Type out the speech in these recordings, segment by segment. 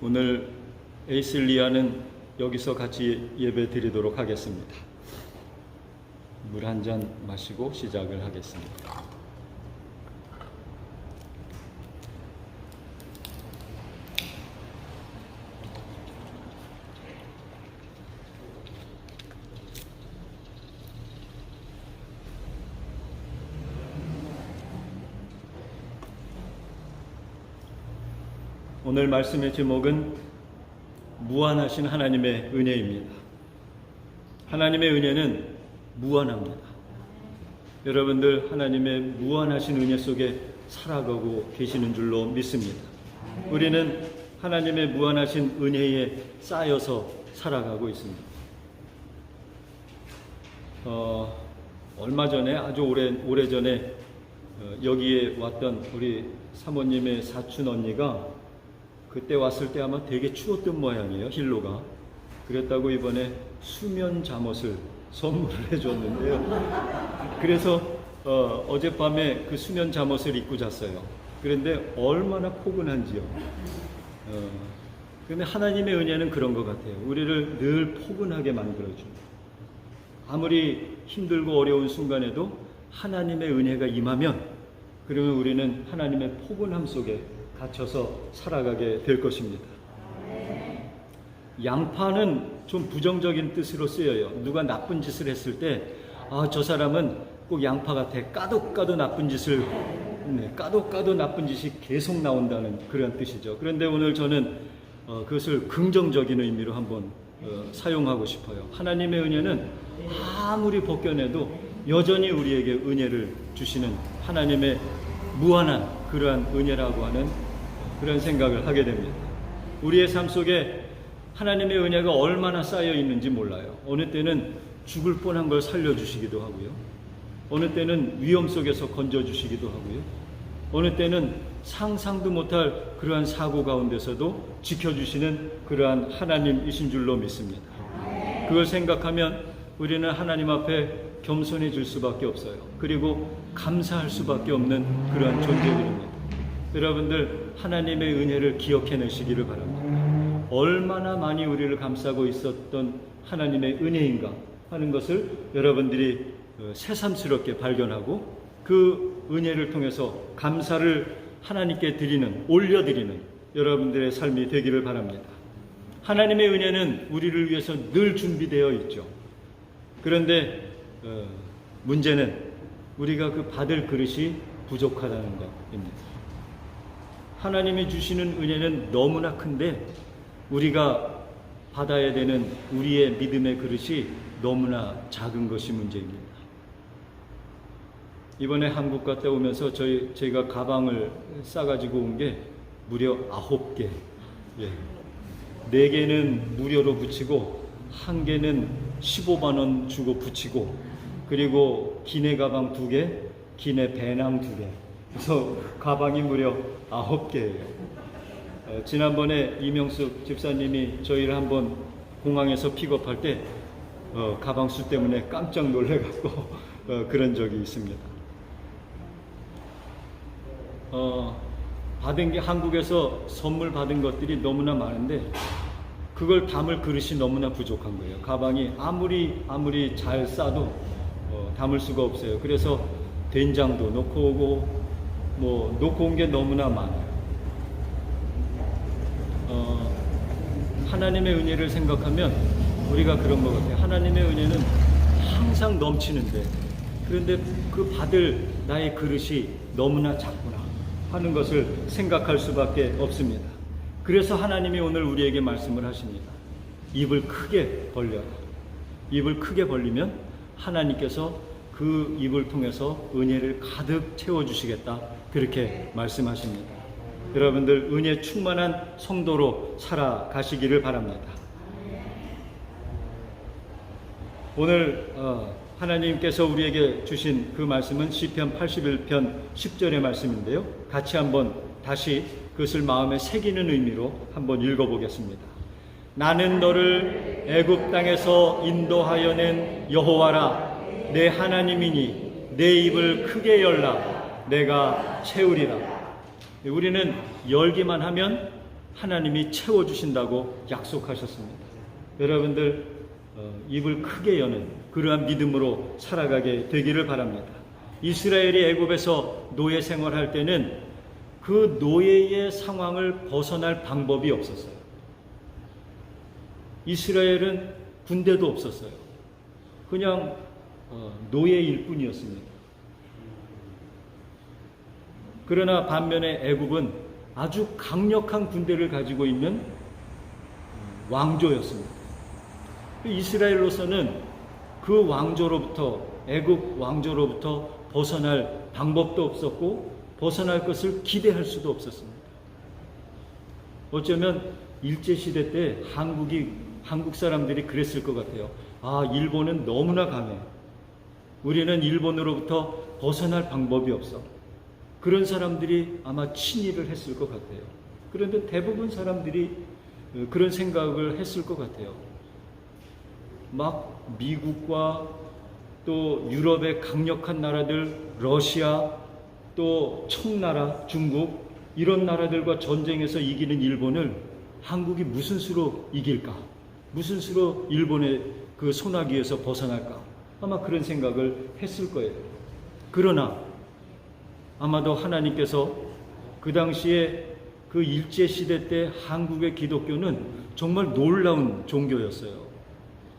오늘 에이슬리아는 여기서 같이 예배 드리도록 하겠습니다. 물 한 잔 마시고 시작을 하겠습니다. 오늘 말씀의 제목은 무한하신 하나님의 은혜입니다. 하나님의 은혜는 무한합니다. 여러분들 하나님의 무한하신 은혜 속에 살아가고 계시는 줄로 믿습니다. 우리는 하나님의 무한하신 은혜에 쌓여서 살아가고 있습니다. 얼마 전에 아주 오래전에 여기에 왔던 우리 사모님의 사촌 언니가 그때 왔을 때 아마 되게 추웠던 모양이에요. 힐로가. 그랬다고 이번에 수면 잠옷을 선물을 해줬는데요. 그래서 어젯밤에 그 수면 잠옷을 입고 잤어요. 그런데 얼마나 포근한지요. 그런데 하나님의 은혜는 그런 것 같아요. 우리를 늘 포근하게 만들어줍니다. 아무리 힘들고 어려운 순간에도 하나님의 은혜가 임하면 그러면 우리는 하나님의 포근함 속에 갇혀서 살아가게 될 것입니다. 양파는 좀 부정적인 뜻으로 쓰여요. 누가 나쁜 짓을 했을 때 저 사람은 꼭 양파 같아. 까도 나쁜 짓을 까도 나쁜 짓이 계속 나온다는 그런 뜻이죠. 그런데 오늘 저는 그것을 긍정적인 의미로 한번 사용하고 싶어요. 하나님의 은혜는 아무리 벗겨내도 여전히 우리에게 은혜를 주시는 하나님의 무한한 그러한 은혜라고 하는 그런 생각을 하게 됩니다. 우리의 삶 속에 하나님의 은혜가 얼마나 쌓여 있는지 몰라요. 어느 때는 죽을 뻔한 걸 살려주시기도 하고요. 어느 때는 위험 속에서 건져주시기도 하고요. 어느 때는 상상도 못할 그러한 사고 가운데서도 지켜주시는 그러한 하나님이신 줄로 믿습니다. 그걸 생각하면 우리는 하나님 앞에 겸손해질 수밖에 없어요. 그리고 감사할 수밖에 없는 그러한 존재들입니다. 여러분들 하나님의 은혜를 기억해내시기를 바랍니다. 얼마나 많이 우리를 감싸고 있었던 하나님의 은혜인가 하는 것을 여러분들이 새삼스럽게 발견하고 그 은혜를 통해서 감사를 하나님께 올려드리는 여러분들의 삶이 되기를 바랍니다. 하나님의 은혜는 우리를 위해서 늘 준비되어 있죠. 그런데 문제는 우리가 그 받을 그릇이 부족하다는 것입니다. 하나님이 주시는 은혜는 너무나 큰데 우리가 받아야 되는 우리의 믿음의 그릇이 너무나 작은 것이 문제입니다. 이번에 한국 갔다 오면서 제가 가방을 싸가지고 온 게 무려 9개. 4개는 무료로 붙이고 1개는 15만 원 주고 붙이고 그리고 기내 가방 2개, 기내 배낭 2개. 그래서 가방이 무려 9개예요. 지난번에 이명숙 집사님이 저희를 한번 공항에서 픽업할 때 가방 수 때문에 깜짝 놀래갖고 그런 적이 있습니다. 받은 게 한국에서 선물 받은 것들이 너무나 많은데 그걸 담을 그릇이 너무나 부족한 거예요. 가방이 아무리 잘 싸도 담을 수가 없어요. 그래서 된장도 놓고 오고 놓고 온 게 너무나 많아요. 하나님의 은혜를 생각하면 우리가 그런 것 같아요. 하나님의 은혜는 항상 넘치는데 그런데 그 받을 나의 그릇이 너무나 작구나 하는 것을 생각할 수밖에 없습니다. 그래서 하나님이 오늘 우리에게 말씀을 하십니다. 입을 크게 벌려라. 입을 크게 벌리면 하나님께서 그 입을 통해서 은혜를 가득 채워주시겠다. 그렇게 말씀하십니다. 여러분들 은혜 충만한 성도로 살아가시기를 바랍니다. 오늘 하나님께서 우리에게 주신 그 말씀은 시편 81편 10절의 말씀인데요. 같이 한번 다시 그것을 마음에 새기는 의미로 한번 읽어보겠습니다. 나는 너를 애굽 땅에서 인도하여 낸 여호와라. 내 하나님이니 내 입을 크게 열라. 내가 채우리라. 우리는 열기만 하면 하나님이 채워주신다고 약속하셨습니다. 여러분들 입을 크게 여는 그러한 믿음으로 살아가게 되기를 바랍니다. 이스라엘이 애굽에서 노예 생활할 때는 그 노예의 상황을 벗어날 방법이 없었어요. 이스라엘은 군대도 없었어요. 그냥 노예일 뿐이었습니다. 그러나 반면에 애굽은 아주 강력한 군대를 가지고 있는 왕조였습니다. 이스라엘로서는 그 왕조로부터, 애굽 왕조로부터 벗어날 방법도 없었고 벗어날 것을 기대할 수도 없었습니다. 어쩌면 일제시대 때 한국 사람들이 그랬을 것 같아요. 아, 일본은 너무나 강해. 우리는 일본으로부터 벗어날 방법이 없어. 그런 사람들이 아마 친일을 했을 것 같아요. 그런데 대부분 사람들이 그런 생각을 했을 것 같아요. 막 미국과 또 유럽의 강력한 나라들, 러시아, 또 청나라, 중국, 이런 나라들과 전쟁에서 이기는 일본을 한국이 무슨 수로 이길까? 무슨 수로 일본의 그 소나기에서 벗어날까? 아마 그런 생각을 했을 거예요. 그러나 아마도 하나님께서 그 당시에 그 일제시대 때 한국의 기독교는 정말 놀라운 종교였어요.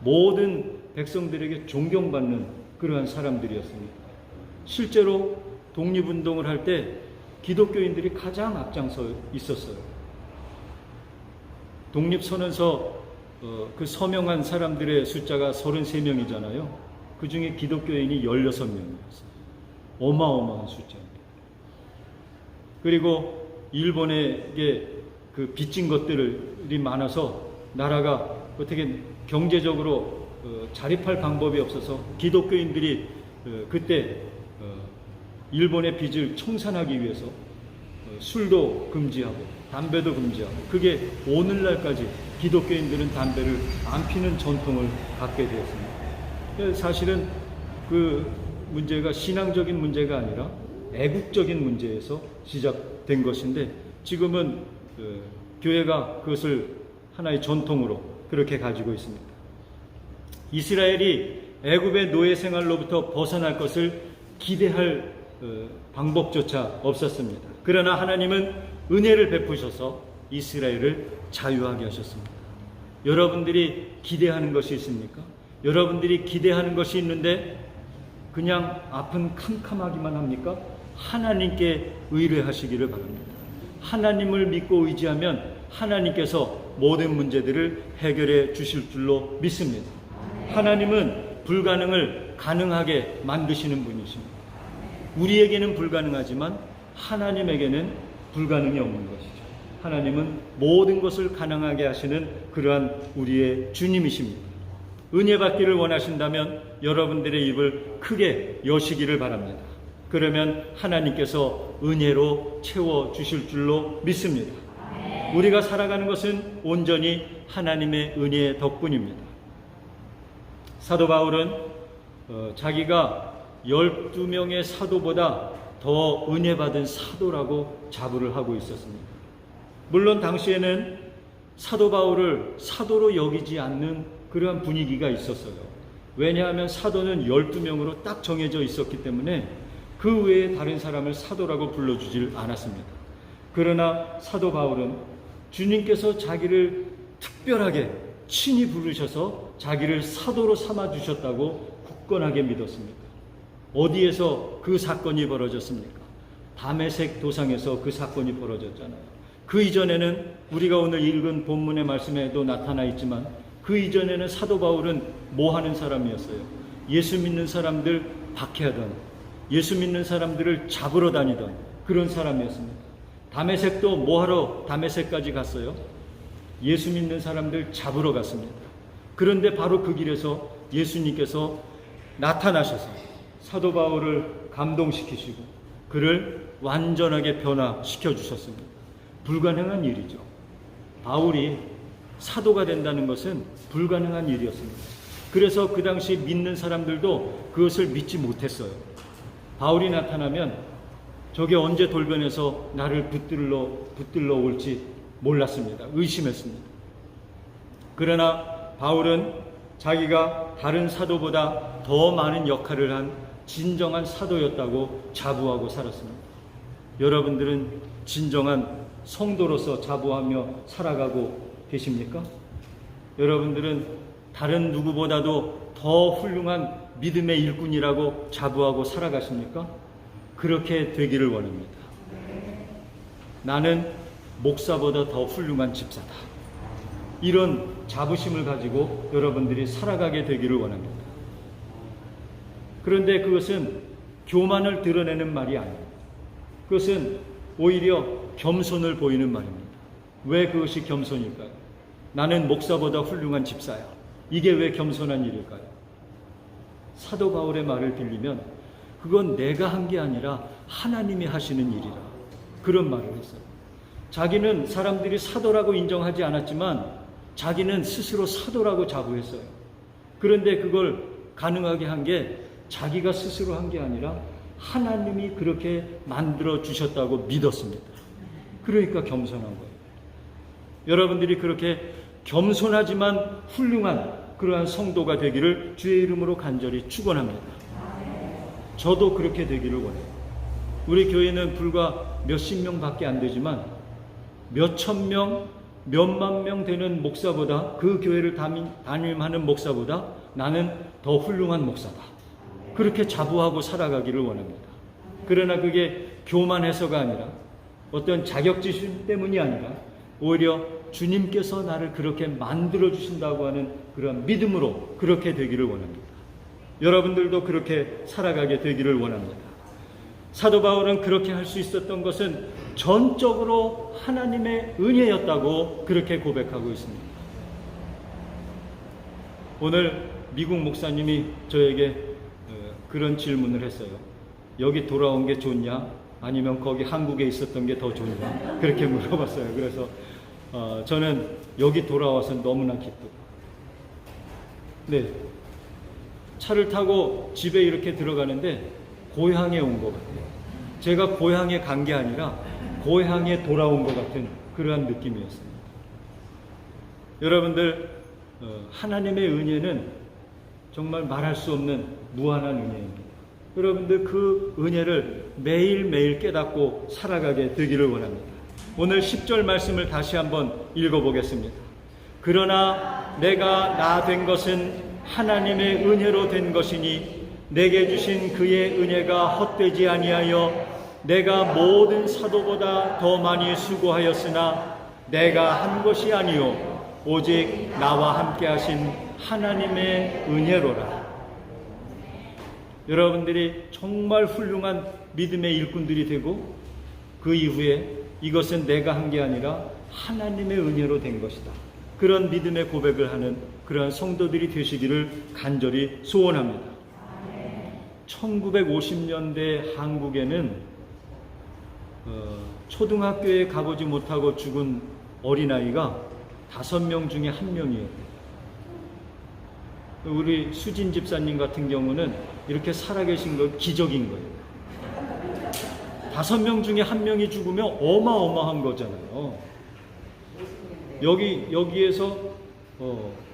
모든 백성들에게 존경받는 그러한 사람들이었습니다. 실제로 독립운동을 할 때 기독교인들이 가장 앞장서 있었어요. 독립선언서 그 서명한 사람들의 숫자가 33명이잖아요. 그 중에 기독교인이 16명이었어요. 어마어마한 숫자입니다. 그리고 일본에게 그 빚진 것들이 많아서 나라가 어떻게 경제적으로 자립할 방법이 없어서 기독교인들이 그때 일본의 빚을 청산하기 위해서 술도 금지하고 담배도 금지하고, 그게 오늘날까지 기독교인들은 담배를 안 피는 전통을 갖게 되었습니다. 사실은 그 문제가 신앙적인 문제가 아니라 애국적인 문제에서 시작된 것인데, 지금은 교회가 그것을 하나의 전통으로 그렇게 가지고 있습니다. 이스라엘이 애굽의 노예 생활로부터 벗어날 것을 기대할 방법조차 없었습니다. 그러나 하나님은 은혜를 베푸셔서 이스라엘을 자유하게 하셨습니다. 여러분들이 기대하는 것이 있습니까? 여러분들이 기대하는 것이 있는데 그냥 앞은 캄캄하기만 합니까? 하나님께 의뢰하시기를 바랍니다. 하나님을 믿고 의지하면 하나님께서 모든 문제들을 해결해 주실 줄로 믿습니다. 하나님은 불가능을 가능하게 만드시는 분이십니다. 우리에게는 불가능하지만 하나님에게는 불가능이 없는 것이죠. 하나님은 모든 것을 가능하게 하시는 그러한 우리의 주님이십니다. 은혜 받기를 원하신다면 여러분들의 입을 크게 여시기를 바랍니다. 그러면 하나님께서 은혜로 채워주실 줄로 믿습니다. 우리가 살아가는 것은 온전히 하나님의 은혜의 덕분입니다. 사도 바울은 자기가 12명의 사도보다 더 은혜 받은 사도라고 자부를 하고 있었습니다. 물론 당시에는 사도 바울을 사도로 여기지 않는 그러한 분위기가 있었어요. 왜냐하면 사도는 12명으로 딱 정해져 있었기 때문에 그 외에 다른 사람을 사도라고 불러주질 않았습니다. 그러나 사도 바울은 주님께서 자기를 특별하게 친히 부르셔서 자기를 사도로 삼아주셨다고 굳건하게 믿었습니다. 어디에서 그 사건이 벌어졌습니까? 다메섹 도상에서 그 사건이 벌어졌잖아요. 그 이전에는 우리가 오늘 읽은 본문의 말씀에도 나타나 있지만 그 이전에는 사도 바울은 뭐 하는 사람이었어요? 예수 믿는 사람들 박해하던, 예수 믿는 사람들을 잡으러 다니던 그런 사람이었습니다. 다메섹도 뭐 하러 다메섹까지 갔어요? 예수 믿는 사람들 잡으러 갔습니다. 그런데 바로 그 길에서 예수님께서 나타나셔서 사도 바울을 감동시키시고 그를 완전하게 변화시켜 주셨습니다. 불가능한 일이죠. 바울이 사도가 된다는 것은 불가능한 일이었습니다. 그래서 그 당시 믿는 사람들도 그것을 믿지 못했어요. 바울이 나타나면 저게 언제 돌변해서 나를 붙들러 올지 몰랐습니다. 의심했습니다. 그러나 바울은 자기가 다른 사도보다 더 많은 역할을 한 진정한 사도였다고 자부하고 살았습니다. 여러분들은 진정한 성도로서 자부하며 살아가고 계십니까? 여러분들은 다른 누구보다도 더 훌륭한 믿음의 일꾼이라고 자부하고 살아가십니까? 그렇게 되기를 원합니다. 나는 목사보다 더 훌륭한 집사다. 이런 자부심을 가지고 여러분들이 살아가게 되기를 원합니다. 그런데 그것은 교만을 드러내는 말이 아닙니다. 그것은 오히려 겸손을 보이는 말입니다. 왜 그것이 겸손일까요? 나는 목사보다 훌륭한 집사야. 이게 왜 겸손한 일일까요? 사도 바울의 말을 빌리면 그건 내가 한 게 아니라 하나님이 하시는 일이라, 그런 말을 했어요. 자기는 사람들이 사도라고 인정하지 않았지만 자기는 스스로 사도라고 자부했어요. 그런데 그걸 가능하게 한 게 자기가 스스로 한 게 아니라 하나님이 그렇게 만들어 주셨다고 믿었습니다. 그러니까 겸손한 거예요. 여러분들이 그렇게 겸손하지만 훌륭한 그러한 성도가 되기를 주의 이름으로 간절히 축원합니다. 저도 그렇게 되기를 원해요. 우리 교회는 불과 몇십 명밖에 안 되지만 몇천 명, 몇만 명 되는 목사보다, 그 교회를 담임하는 목사보다 나는 더 훌륭한 목사다. 그렇게 자부하고 살아가기를 원합니다. 그러나 그게 교만해서가 아니라 어떤 자격지심 때문이 아니라 오히려 주님께서 나를 그렇게 만들어 주신다고 하는 그런 믿음으로 그렇게 되기를 원합니다. 여러분들도 그렇게 살아가게 되기를 원합니다. 사도 바울은 그렇게 할 수 있었던 것은 전적으로 하나님의 은혜였다고 그렇게 고백하고 있습니다. 오늘 미국 목사님이 저에게 그런 질문을 했어요. 여기 돌아온 게 좋냐? 아니면 거기 한국에 있었던 게 더 좋냐? 그렇게 물어봤어요. 그래서 저는 여기 돌아와서 너무나 기쁘고, 네, 차를 타고 집에 이렇게 들어가는데 고향에 온 것 같아요. 제가 고향에 간 게 아니라 고향에 돌아온 것 같은 그러한 느낌이었습니다. 여러분들, 하나님의 은혜는 정말 말할 수 없는 무한한 은혜입니다. 여러분들 그 은혜를 매일매일 깨닫고 살아가게 되기를 원합니다. 오늘 10절 말씀을 다시 한번 읽어보겠습니다. 그러나 내가 나 된 것은 하나님의 은혜로 된 것이니 내게 주신 그의 은혜가 헛되지 아니하여 내가 모든 사도보다 더 많이 수고하였으나 내가 한 것이 아니요 오직 나와 함께 하신 하나님의 은혜로라. 여러분들이 정말 훌륭한 믿음의 일꾼들이 되고 그 이후에 이것은 내가 한 게 아니라 하나님의 은혜로 된 것이다. 그런 믿음의 고백을 하는 그러한 성도들이 되시기를 간절히 소원합니다. 1950년대 한국에는 초등학교에 가보지 못하고 죽은 어린아이가 5명 중에 1명이에요. 우리 수진 집사님 같은 경우는 이렇게 살아계신 건 기적인 거예요. 5명 중에 1명이 죽으면 어마어마한 거잖아요. 여기에서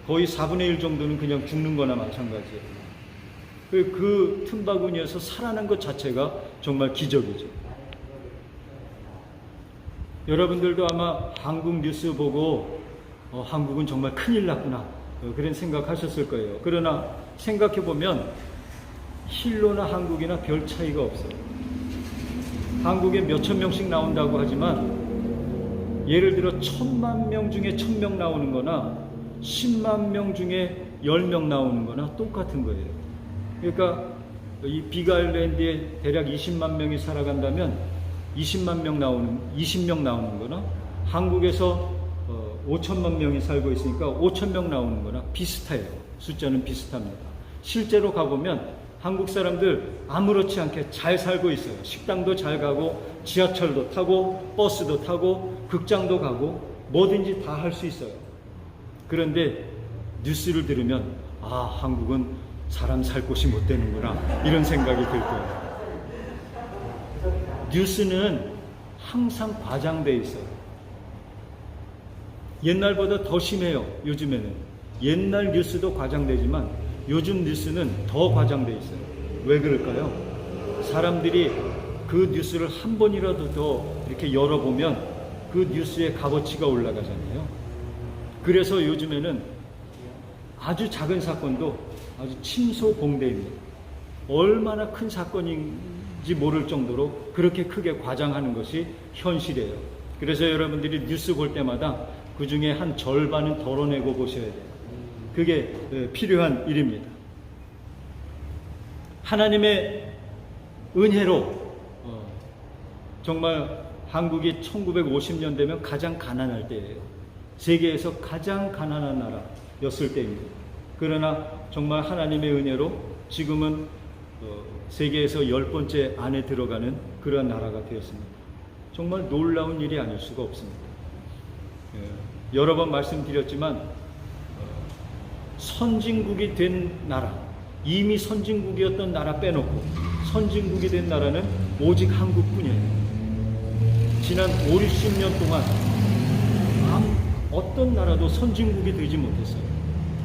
거의 4분의 1 정도는 그냥 죽는 거나 마찬가지예요. 그 틈바구니에서 살아난 것 자체가 정말 기적이죠. 여러분들도 아마 한국 뉴스 보고 한국은 정말 큰일 났구나 그런 생각하셨을 거예요. 그러나 생각해보면 힐로나 한국이나 별 차이가 없어요. 한국에 몇천 명씩 나온다고 하지만 예를 들어 1000만 명 중에 1000명 나오는 거나 10만 명 중에 10명 나오는 거나 똑같은 거예요. 그러니까 이 빅아일랜드에 대략 20만 명이 살아간다면 20명 나오는 거나 한국에서 5천만 명이 살고 있으니까 5,000명 나오는 거나 비슷해요. 숫자는 비슷합니다. 실제로 가보면 한국 사람들 아무렇지 않게 잘 살고 있어요. 식당도 잘 가고 지하철도 타고 버스도 타고 극장도 가고 뭐든지 다 할 수 있어요. 그런데 뉴스를 들으면 한국은 사람 살 곳이 못 되는구나 이런 생각이 들 거예요. 뉴스는 항상 과장돼 있어요. 옛날보다 더 심해요. 요즘에는 옛날 뉴스도 과장되지만 요즘 뉴스는 더 과장돼 있어요. 왜 그럴까요? 사람들이 그 뉴스를 한 번이라도 더 이렇게 열어보면 그 뉴스의 값어치가 올라가잖아요. 그래서 요즘에는 아주 작은 사건도 아주 침소봉대입니다. 얼마나 큰 사건인지 모를 정도로 그렇게 크게 과장하는 것이 현실이에요. 그래서 여러분들이 뉴스 볼 때마다 그 중에 한 절반은 덜어내고 보셔야 돼요. 그게 필요한 일입니다. 하나님의 은혜로 정말 한국이 1950년 되면 가장 가난할 때예요. 세계에서 가장 가난한 나라였을 때입니다. 그러나 정말 하나님의 은혜로 지금은 세계에서 10번째 안에 들어가는 그런 나라가 되었습니다. 정말 놀라운 일이 아닐 수가 없습니다. 여러 번 말씀드렸지만 선진국이 된 나라, 이미 선진국이었던 나라 빼놓고 선진국이 된 나라는 오직 한국뿐이에요. 지난 5, 60년 동안 어떤 나라도 선진국이 되지 못했어요.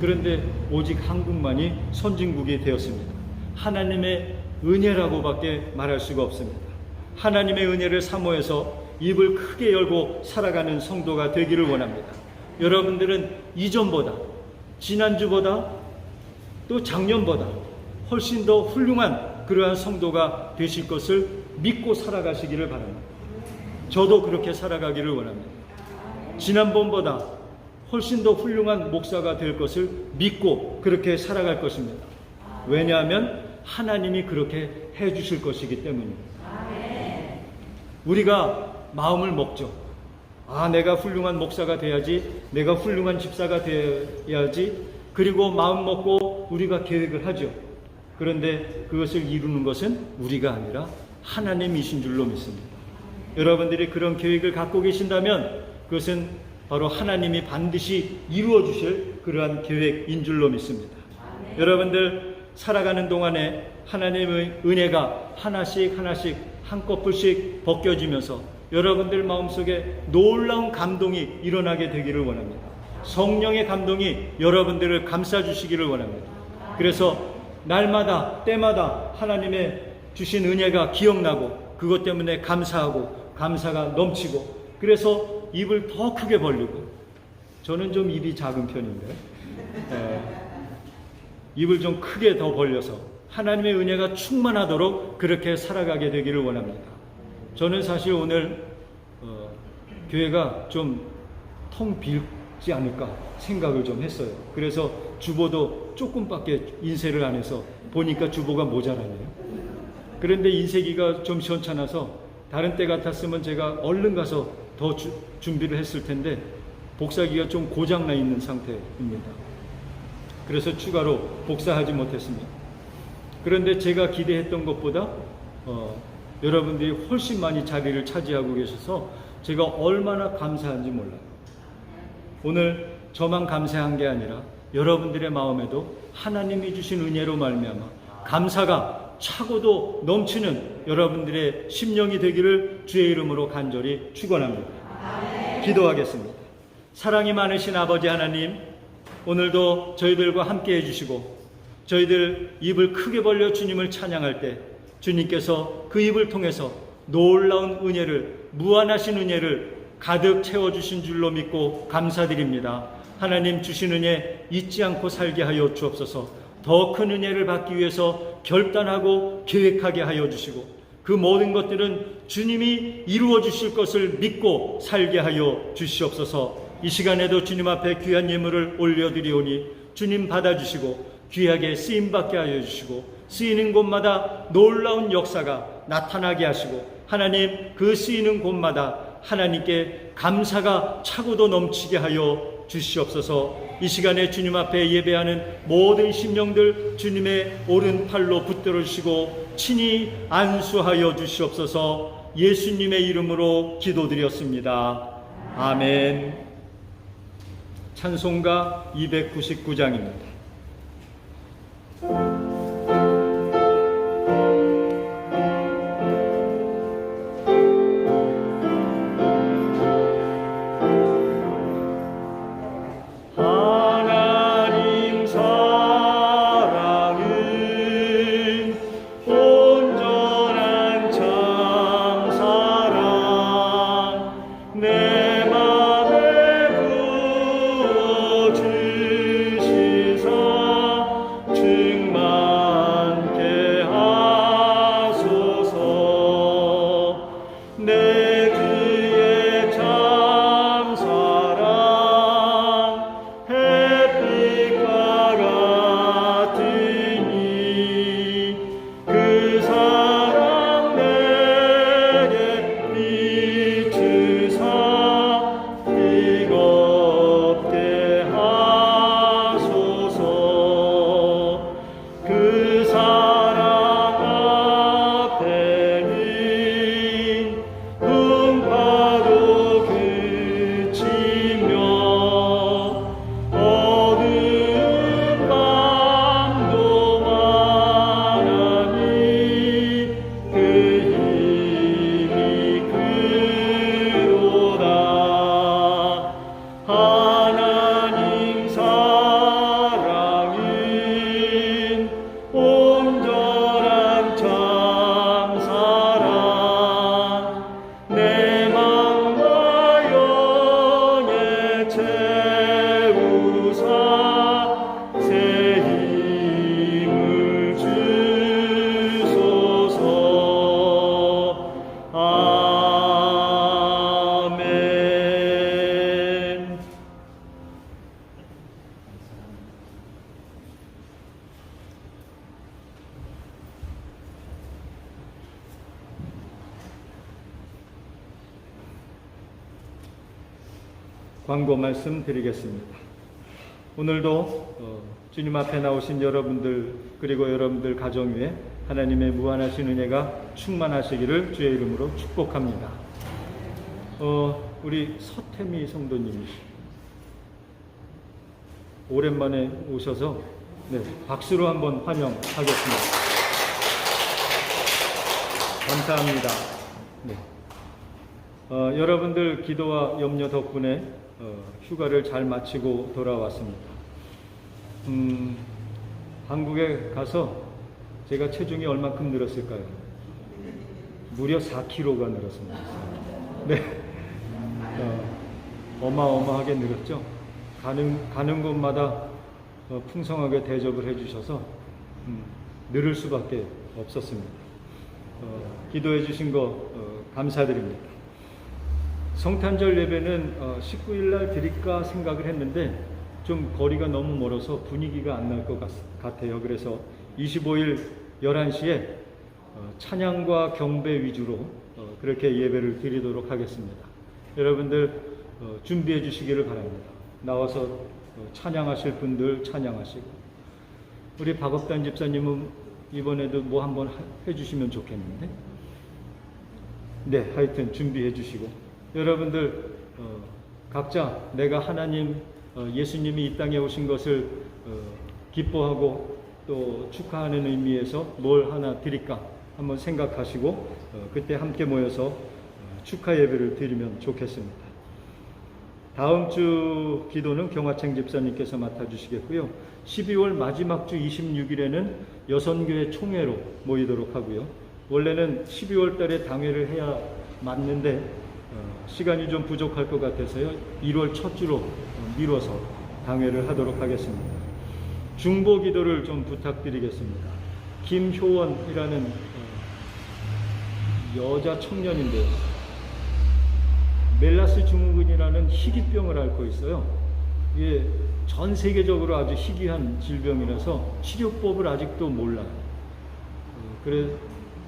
그런데 오직 한국만이 선진국이 되었습니다. 하나님의 은혜라고밖에 말할 수가 없습니다. 하나님의 은혜를 사모해서 입을 크게 열고 살아가는 성도가 되기를 원합니다. 여러분들은 이전보다, 지난주보다, 또 작년보다 훨씬 더 훌륭한 그러한 성도가 되실 것을 믿고 살아가시기를 바랍니다. 저도 그렇게 살아가기를 원합니다. 지난번보다 훨씬 더 훌륭한 목사가 될 것을 믿고 그렇게 살아갈 것입니다. 왜냐하면 하나님이 그렇게 해주실 것이기 때문입니다. 우리가 마음을 먹죠. 내가 훌륭한 목사가 돼야지, 내가 훌륭한 집사가 돼야지, 그리고 마음 먹고 우리가 계획을 하죠. 그런데 그것을 이루는 것은 우리가 아니라 하나님이신 줄로 믿습니다. 여러분들이 그런 계획을 갖고 계신다면 그것은 바로 하나님이 반드시 이루어 주실 그러한 계획인 줄로 믿습니다. 여러분들 살아가는 동안에 하나님의 은혜가 하나씩 한꺼풀씩 벗겨지면서 여러분들 마음속에 놀라운 감동이 일어나게 되기를 원합니다. 성령의 감동이 여러분들을 감싸주시기를 원합니다. 그래서 날마다 때마다 하나님의 주신 은혜가 기억나고 그것 때문에 감사하고 감사가 넘치고 그래서 입을 더 크게 벌리고, 저는 좀 입이 작은 편인데 입을 좀 크게 더 벌려서 하나님의 은혜가 충만하도록 그렇게 살아가게 되기를 원합니다. 저는 사실 오늘 교회가 좀 텅 비지 않을까 생각을 좀 했어요. 그래서 주보도 조금밖에 인쇄를 안 해서 보니까 주보가 모자라네요. 그런데 인쇄기가 좀 시원찮아서 다른 때 같았으면 제가 얼른 가서 더 준비를 했을 텐데 복사기가 좀 고장나 있는 상태입니다. 그래서 추가로 복사하지 못했습니다. 그런데 제가 기대했던 것보다 여러분들이 훨씬 많이 자리를 차지하고 계셔서 제가 얼마나 감사한지 몰라요. 오늘 저만 감사한 게 아니라 여러분들의 마음에도 하나님이 주신 은혜로 말미암아 감사가 차고도 넘치는 여러분들의 심령이 되기를 주의 이름으로 간절히 축원합니다. 기도하겠습니다. 사랑이 많으신 아버지 하나님, 오늘도 저희들과 함께 해주시고 저희들 입을 크게 벌려 주님을 찬양할 때 주님께서 그 입을 통해서 놀라운 은혜를, 무한하신 은혜를 가득 채워주신 줄로 믿고 감사드립니다. 하나님 주신 은혜 잊지 않고 살게 하여 주옵소서. 더 큰 은혜를 받기 위해서 결단하고 계획하게 하여 주시고 그 모든 것들은 주님이 이루어 주실 것을 믿고 살게 하여 주시옵소서. 이 시간에도 주님 앞에 귀한 예물을 올려드리오니 주님 받아주시고 귀하게 쓰임받게 하여 주시고 쓰이는 곳마다 놀라운 역사가 나타나게 하시고 하나님 그 쓰이는 곳마다 하나님께 감사가 차고도 넘치게 하여 주시옵소서. 이 시간에 주님 앞에 예배하는 모든 심령들 주님의 오른팔로 붙들어 주시고 친히 안수하여 주시옵소서. 예수님의 이름으로 기도드렸습니다. 아멘. 찬송가 299장입니다. 내 그의 참 사랑 햇빛과 같으니 그 사랑 내게 비추사 뜨겁게 하소서. 그 사랑 앞에는 풍파도 그치며 어두운 밤도 많으니 그 힘이 크로다. 하나님 사랑은 온전한 참 사랑 내 맘과 영에 채우사 새 힘을 주소서. 아멘. 광고 말씀 드리겠습니다. 오늘도 주님 앞에 나오신 여러분들 그리고 여러분들 가정 위에 하나님의 무한하신 은혜가 충만하시기를 주의 이름으로 축복합니다. 우리 서태미 성도님이 오랜만에 오셔서 박수로 한번 환영하겠습니다. 감사합니다. 여러분들 기도와 염려 덕분에 휴가를 잘 마치고 돌아왔습니다. 한국에 가서 제가 체중이 얼마큼 늘었을까요? 무려 4kg가 늘었습니다. 네, 어마어마하게 늘었죠. 가는 곳마다 풍성하게 대접을 해주셔서 늘을 수밖에 없었습니다. 기도해 주신 거 감사드립니다. 성탄절 예배는 19일 날 드릴까 생각을 했는데 좀 거리가 너무 멀어서 분위기가 안 날 것 같아요. 그래서 25일 11시에 찬양과 경배 위주로 그렇게 예배를 드리도록 하겠습니다. 여러분들 준비해 주시기를 바랍니다. 나와서 찬양하실 분들 찬양하시고, 우리 박업단 집사님은 이번에도 뭐 한번 해주시면 좋겠는데, 네, 하여튼 준비해 주시고, 여러분들 각자 내가 하나님 예수님이 이 땅에 오신 것을 기뻐하고 또 축하하는 의미에서 뭘 하나 드릴까 한번 생각하시고 그때 함께 모여서 축하 예배를 드리면 좋겠습니다. 다음 주 기도는 경화창 집사님께서 맡아주시겠고요. 12월 마지막 주 26일에는 여선교회 총회로 모이도록 하고요. 원래는 12월 달에 당회를 해야 맞는데 시간이 좀 부족할 것 같아서요. 1월 첫 주로 미뤄서 당회를 하도록 하겠습니다. 중보 기도를 좀 부탁드리겠습니다. 김효원이라는 여자 청년인데요. 멜라스 증후군이라는 희귀병을 앓고 있어요. 이게 전 세계적으로 아주 희귀한 질병이라서 치료법을 아직도 몰라요.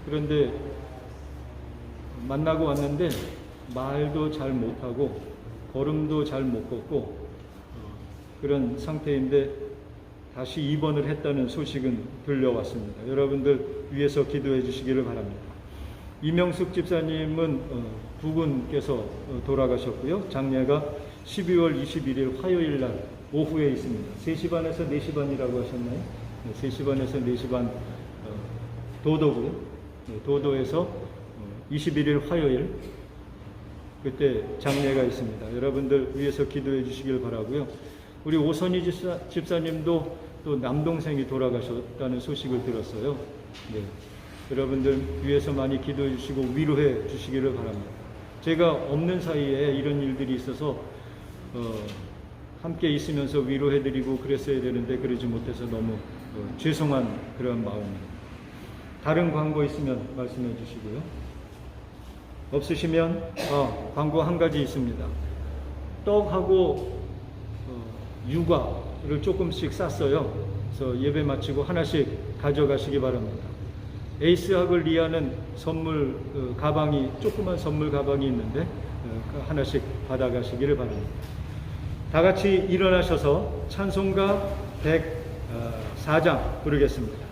그런데 만나고 왔는데 말도 잘 못하고 걸음도 잘 못 걷고 그런 상태인데 다시 입원을 했다는 소식은 들려왔습니다. 여러분들 위해서 기도해 주시기를 바랍니다. 이명숙 집사님은 부군께서 돌아가셨고요. 장례가 12월 21일 화요일 날 오후에 있습니다. 3시 반에서 4시 반이라고 하셨나요? 네, 3시 반에서 4시 반 도도구, 도도에서 21일 화요일 그때 장례가 있습니다. 여러분들 위해서 기도해 주시길 바라고요. 우리 오선희 집사님도 또 남동생이 돌아가셨다는 소식을 들었어요. 네. 여러분들 위해서 많이 기도해 주시고 위로해 주시기를 바랍니다. 제가 없는 사이에 이런 일들이 있어서 함께 있으면서 위로해 드리고 그랬어야 되는데 그러지 못해서 너무 죄송한 그런 마음입니다. 다른 광고 있으면 말씀해 주시고요. 없으시면 광고 한 가지 있습니다. 떡하고 유과를 조금씩 쌌어요. 그래서 예배 마치고 하나씩 가져가시기 바랍니다. 에이스학을 위하는 선물 가방이, 조그만 선물 가방이 있는데 하나씩 받아가시기를 바랍니다. 다 같이 일어나셔서 찬송가 104장 부르겠습니다.